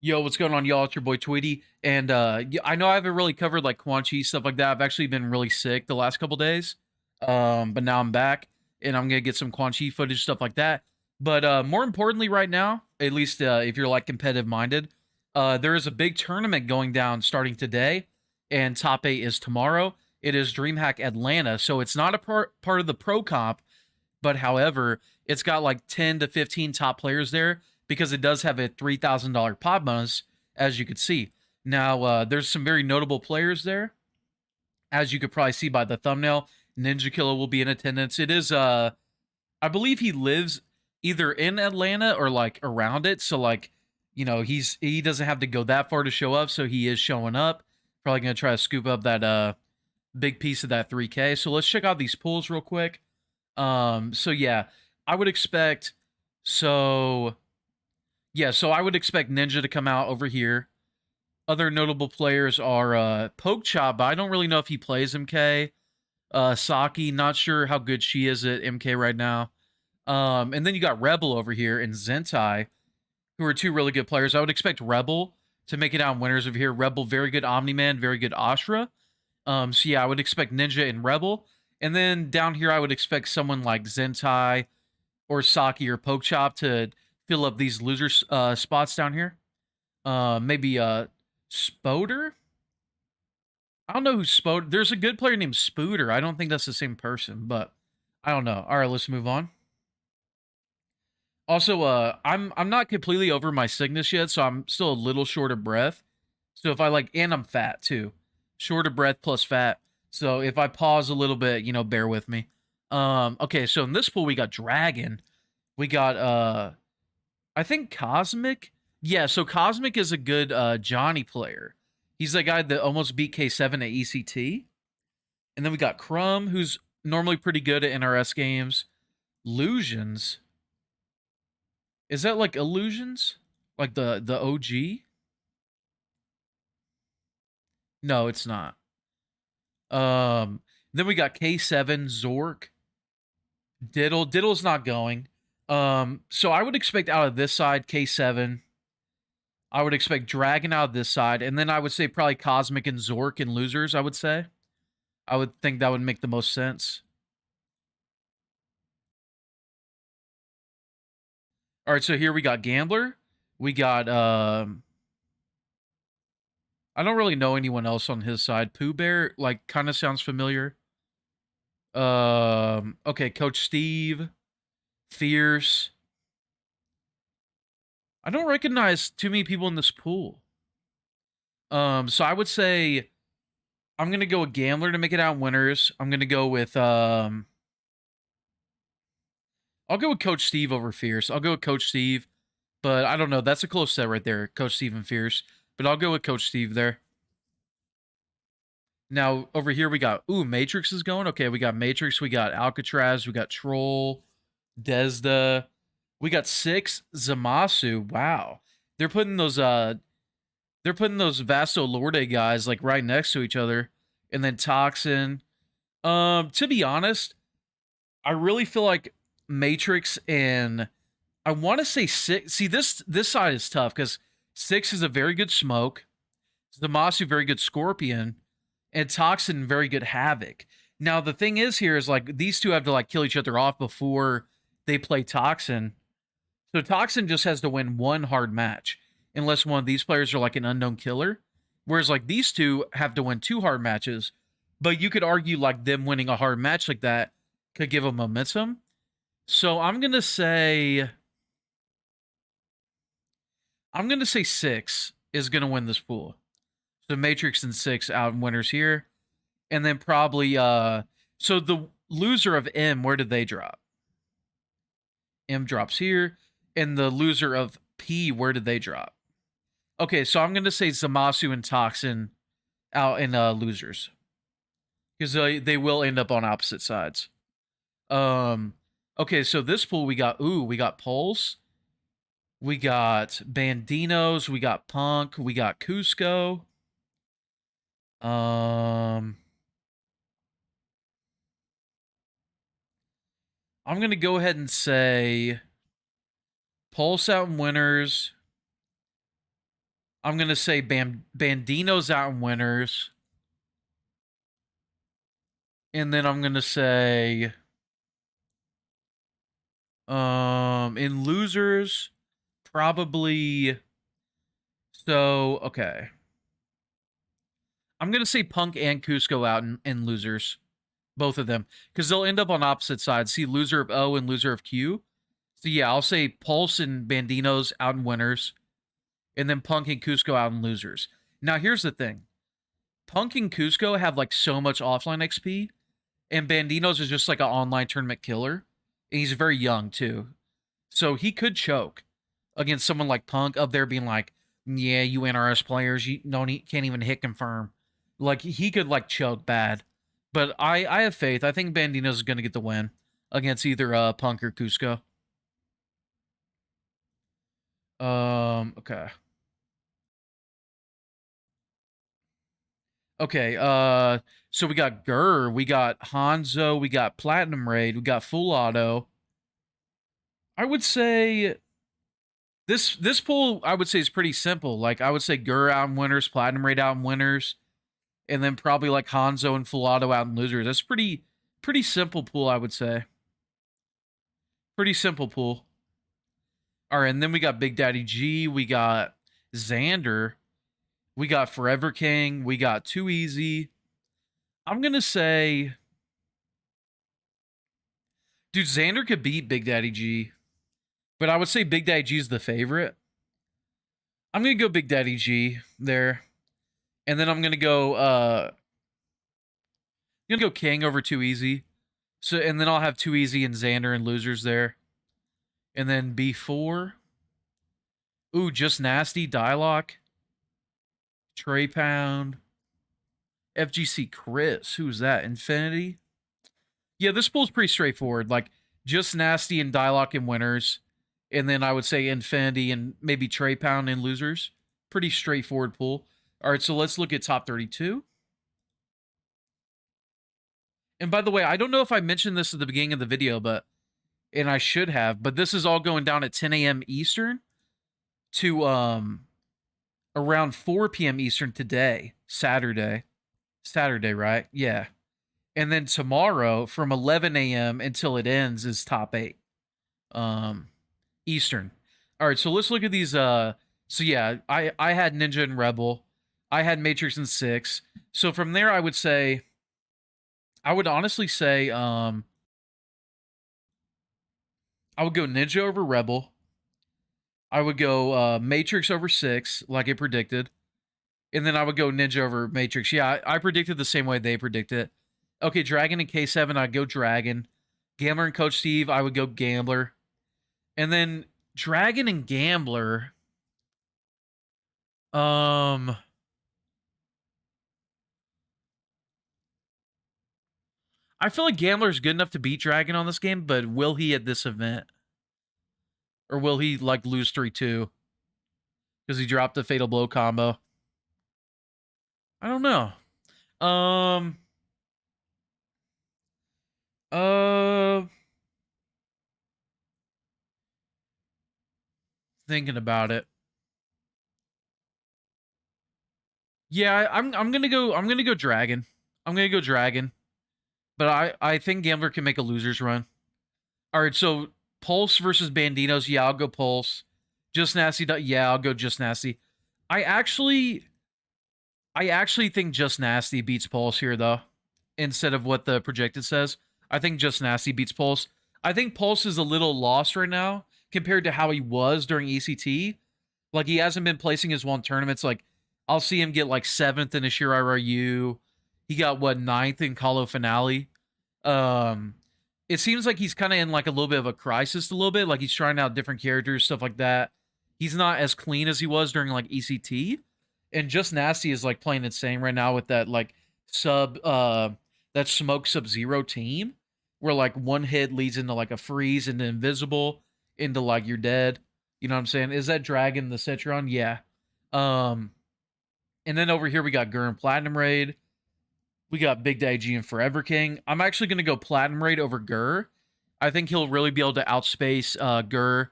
Yo, what's going on, y'all? It's your boy Tweedy, and I know I haven't really covered like Quan Chi stuff like that. I've actually been really sick the last couple days, but now I'm back, and I'm gonna get some Quan Chi footage, stuff like that. But more importantly, right now, at least if you're like competitive minded, there is a big tournament going down starting today, and top 8 is tomorrow. It is DreamHack Atlanta, so it's not a part of the pro comp, but however, it's got like 10 to 15 top players there because it does have a $3,000 pod bonus, as you could see. Now, there's some very notable players there, as you could probably see by the thumbnail. Ninjakilla will be in attendance. It is, I believe he lives either in Atlanta or like around it. So like, he doesn't have to go that far to show up. So he is showing up. Probably gonna try to scoop up that big piece of that 3K. So let's check out these pools real quick. So yeah, I would expect so so I would expect Ninja to come out over here. Other notable players are Poke Chop, but I don't really know if he plays MK. Saki, not sure how good she is at MK right now. And then you got Rebel over here and Zentai, who are two really good players. I would expect Rebel to make it out winners over here. Rebel, very good Omni-Man, very good Ashra. So yeah, I would expect Ninja and Rebel. And then down here, I would expect someone like Zentai or Saki or Poke Chop to fill up these loser spots down here. Maybe Spoder. I don't know who Spoder. There's a good player named Spooder. I don't think that's the same person, but I don't know. All right, let's move on. Also, I'm not completely over my sickness yet, so I'm still a little short of breath. So if I like, and I'm fat too, short of breath plus fat. So if I pause a little bit, bear with me. Okay, so in this pool we got Dragon. We got I think Cosmic. Yeah, so Cosmic is a good Johnny player. He's the guy that almost beat K7 at ECT. And then we got Crumb, who's normally pretty good at NRS games. Illusions. Is that like Illusions? Like the OG? No, it's not. Then we got K7, Zork, Diddle. Diddle's not going. So I would expect out of this side K7. I would expect Dragon out of this side, and then I would say probably Cosmic and Zork and losers. I would say. I would think that would make the most sense. All right, so here we got Gambler. We got I don't really know anyone else on his side. Pooh Bear, like, kind of sounds familiar. Okay, Coach Steve, Fierce. I don't recognize too many people in this pool. So I would say I'm gonna go with Gambler to make it out winners. I'm gonna go with I'll go with Coach Steve over Fierce. I'll go with Coach Steve, but I don't know. That's a close set right there, Coach Steve and Fierce. But I'll go with Coach Steve there. Now over here we got Matrix is going. Okay, we got Matrix, we got Alcatraz, we got Troll, Desda, we got 6 Zamasu. Wow, they're putting those Vasto Lorde guys like right next to each other, and then Toxin. To be honest, I really feel like Matrix and I want to say 6. See, this side is tough because 6 is a very good smoke, Zamasu very good Scorpion, and Toxin very good Havoc. Now the thing is here is like these two have to like kill each other off before they play Toxin. So Toxin just has to win one hard match unless one of these players are like an unknown killer. Whereas like these two have to win 2 hard matches. But you could argue like them winning a hard match like that could give them momentum. So I'm gonna say 6 is gonna win this pool. So Matrix and 6 out winners here. And then probably so the loser of M, where did they drop? M drops here. And the loser of P, where did they drop? Okay, so I'm gonna say Zamasu and Toxin out in losers. Because they will end up on opposite sides. Okay, so this pool we got Pulse, we got Bandinos, we got Punk, we got Cusco. I'm gonna go ahead and say Pulse out in winners. I'm gonna say Bandino's out in winners. And then I'm gonna say in losers, probably okay. I'm gonna say Punk and Cusco out in losers. Both of them. Because they'll end up on opposite sides. See loser of O and loser of Q. So yeah, I'll say Pulse and Bandino's out in winners. And then Punk and Cusco out in losers. Now here's the thing. Punk and Cusco have like so much offline XP. And Bandino's is just like an online tournament killer. And he's very young too. So he could choke against someone like Punk up there being like, yeah, you NRS players, you can't even hit confirm. Like he could like choke bad. But I have faith. I think Bandino's is going to get the win against either Punk or Cusco. Okay. Okay, so we got Gurr, we got Hanzo, we got Platinum Raid, we got Full Auto. I would say this pool, I would say, is pretty simple. Like, I would say Gurr out in winners, Platinum Raid out in winners, and then probably like Hanzo and Full Auto out in losers. That's pretty simple pool, I would say. Pretty simple pool. All right, and then we got Big Daddy G, we got Xander, we got Forever King, we got Too Easy. I'm gonna say, dude, Xander could beat Big Daddy G, but I would say Big Daddy G is the favorite. I'm gonna go Big Daddy G there, and then I'm gonna go King over Too Easy. So, and then I'll have Too Easy and Xander and losers there, and then B4. Ooh, Just Nasty, Dialogue, Trey Pound, FGC Chris. Who's that? Infinity. Yeah, this pool's pretty straightforward. Like, Just Nasty and Dialogue in winners. And then I would say Infinity and maybe Trey Pound in losers. Pretty straightforward pool. All right, so let's look at top 32. And by the way, I don't know if I mentioned this at the beginning of the video, and I should have, but this is all going down at 10 a.m. Eastern to around 4 p.m. Eastern today, Saturday. Saturday, right? Yeah. And then tomorrow from 11 a.m. until it ends is top 8 Eastern. All right, so let's look at these. So yeah, I had Ninja and Rebel. I had Matrix and 6. So from there, I would honestly say I would go Ninja over Rebel. I would go Matrix over 6, like I predicted. And then I would go Ninja over Matrix. Yeah, I predicted the same way they predicted. Okay, Dragon and K7, I'd go Dragon. Gambler and Coach Steve, I would go Gambler. And then Dragon and Gambler. I feel like Gambler is good enough to beat Dragon on this game, but will he at this event? Or will he, like, lose 3-2? Because he dropped the Fatal Blow combo. I don't know. Thinking about it. Yeah, I'm gonna go Dragon. I'm gonna go Dragon. But I think Gambler can make a loser's run. All right, so Pulse versus Bandinos. Yeah, I'll go Pulse. Just Nasty. Yeah, I'll go Just Nasty. I actually think Just Nasty beats Pulse here, though, instead of what the projected says. I think Just Nasty beats Pulse. I think Pulse is a little lost right now compared to how he was during ECT. Like, he hasn't been placing his one tournaments. Like, I'll see him get, like, 7th in a Shirai Ryu. He got, what, 9th in Calo Finale. It seems like he's kind of in, like, a little bit of a crisis a little bit. Like, he's trying out different characters, stuff like that. He's not as clean as he was during, like, ECT. And Just Nasty is, like, playing insane right now with that, like, that Smoke Sub-Zero team. Where, like, one hit leads into, like, a freeze, into invisible, into, like, you're dead. You know what I'm saying? Is that Dragon the Citron? Yeah. And then over here we got Gurr and Platinum Raid. We got Big Daddy G and Forever King. I'm actually going to go Platinum Raid over Gurr. I think he'll really be able to outspace Gurr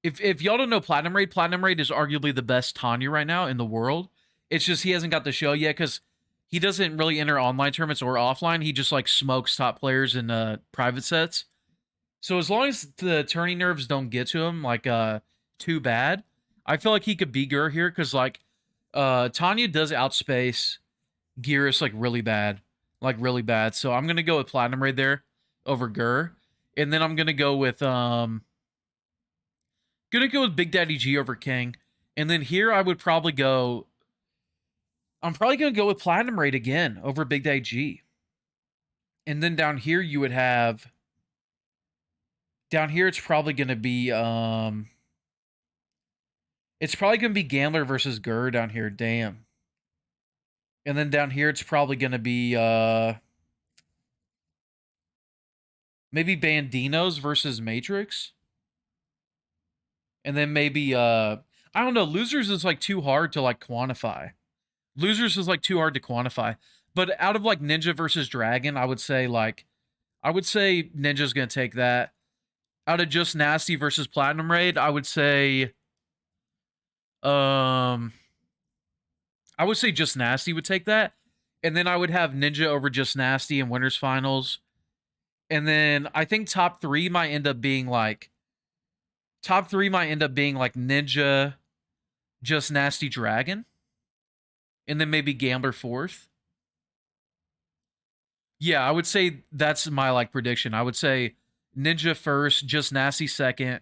If y'all don't know Platinum Raid is arguably the best Tanya right now in the world. It's just he hasn't got the show yet because he doesn't really enter online tournaments or offline. He just like smokes top players in private sets. So as long as the turning nerves don't get to him like too bad, I feel like he could beat Gur here because like Tanya does outspace Gearus like really bad. Like really bad. So I'm gonna go with Platinum Raid there over Gur. And then I'm gonna go with Big Daddy G over King. And then here I would probably go. I'm probably gonna go with Platinum Raid again over Big Daddy G. And then down here you would have. Down here it's probably gonna be it's probably gonna be Gambler versus Gur down here. Damn. And then down here it's probably gonna be maybe Bandinos versus Matrix. And then maybe I don't know, losers is like too hard to like quantify. Losers is like too hard to quantify. But out of like Ninja versus Dragon, I would say Ninja's gonna take that. Out of Just Nasty versus Platinum Raid, I would say Just Nasty would take that. And then I would have Ninja over Just Nasty in winners finals. And then I think top three might end up being like Ninja, Just Nasty, Dragon. And then maybe Gambler fourth. Yeah, I would say that's my like prediction. I would say Ninja first, Just Nasty second.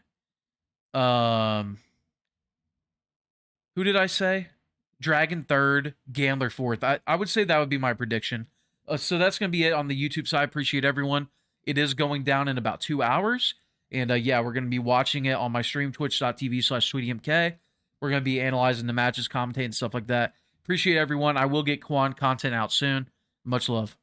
Who did I say? Dragon third, Gambler fourth. I would say that would be my prediction. So that's going to be it on the YouTube side. Appreciate everyone. It is going down in about 2 hours. And yeah, we're going to be watching it on my stream, twitch.tv/TweedyMK. We're going to be analyzing the matches, commentating, stuff like that. Appreciate everyone. I will get Quan content out soon. Much love.